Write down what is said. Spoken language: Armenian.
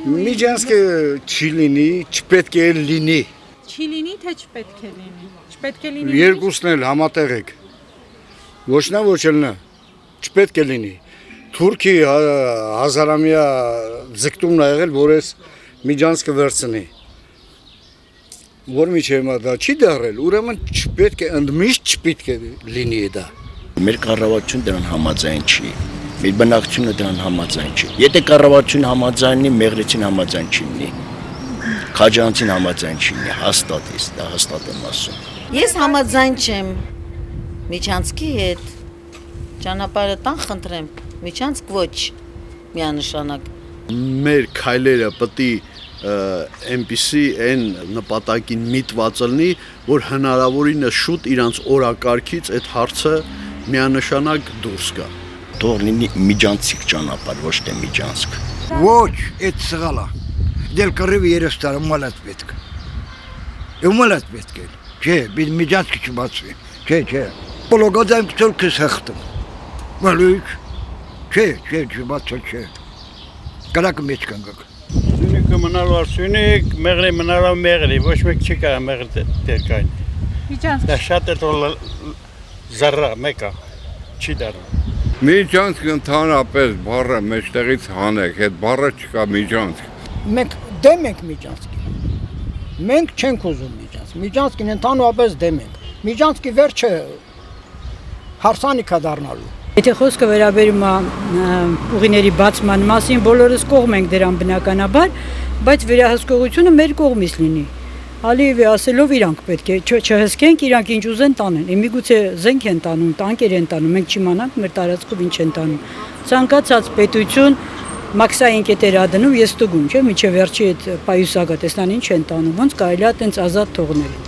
Միջանցքը չի լինի, չպետք է լինի։ Չի լինի, թե չպետք է լինի։ Չպետք է լինի։ Երկուսն էլ համատեղ եք։ Ոչ նա, ոչ էլ նա։ Չպետք է լինի։ Թուրքի հազարամյա ձգտումն ա եղել, որ այս Միջանցքը վերցնի։ Որ միջև դա չի դարել, ուրեմն չպետք է, ընդմիշտ չպետք է լինի դա։ Մեր կառավարությունը դրան համաձայն չի։ Մեր բնակչությունը դրան համաձայն չի։ Եթե կառավարությունը համաձայն լինի, Մեղրիցին համաձայն չի լինի։ Քաջանցին համաձայն չի լինի, հաստատ է, դա հաստատ եմ ասում։ Ես համաձայն չեմ Միջանցքի հետ։ Ճանապարհը տան խնդրեմ, Միջանցք ոչ միանշանակ։ Մեր քայլերը պետք է այնպիսի այն նպատակին միտված լինի, որ հնարավորինս շուտ իրանց օրակարգից այդ հարցը միանշանակ դուրս գա։ Թող լինի Միջանցիկ ճանապարհ, ոչ թե Միջանցք։ Ոչ, այդ սղալա։ Դել կռիվ 3 տարի մալած պետք։ Ումալած պետք է։ Չէ, бид Միջանցքը չբացվի։ Չէ։ Պոլոգոդայում քցել քսախտում։ Մալուկ։ Չէ, չբացել չէ։ Կարակը մեջ կանգակ։ Սյունիքը մնալու Սյունիք, Մեղրի մնալու Մեղրի, ոչ մեկ չի կարող Մեղրի տերկային։ Միջանցք։ Դա շատ է թող զառա մեկը չի դառնում։ Միջանցք ընդհանրապես բառը մեջտեղից հանեք, այդ բառը չկա Միջանցք։ Մենք դեմ ենք Միջանցքին։ Մենք չենք ուզում Միջանցք։ Միջանցքին ընդհանրապես դեմ ենք։ Միջանցքի վերջը հարսանիք է դառնալու։ Եթե խոսքը վերաբերում է ուղիների բացման մասին, բոլորս կողմ ենք դրան բնականաբար, բայց վերահսկողությունը մեր կողմից լինի։ Ալիևի ասելով իրանք պետք է չհսկենք, իրանք ինչ ուզեն տանեն։ Միգուցե զենք են տանում, տանկեր են տանում, մենք չիմանանք մեր տարածքով ինչ են տանում։ Ցանկացած պետություն մաքսային կետեր ա դնում, ես ստուգում, չէ՞, միջև վերջի այդ պայուսակը տեսնան ինչ են տանում, ոնց կարելի է այտենց ազատ թողնել։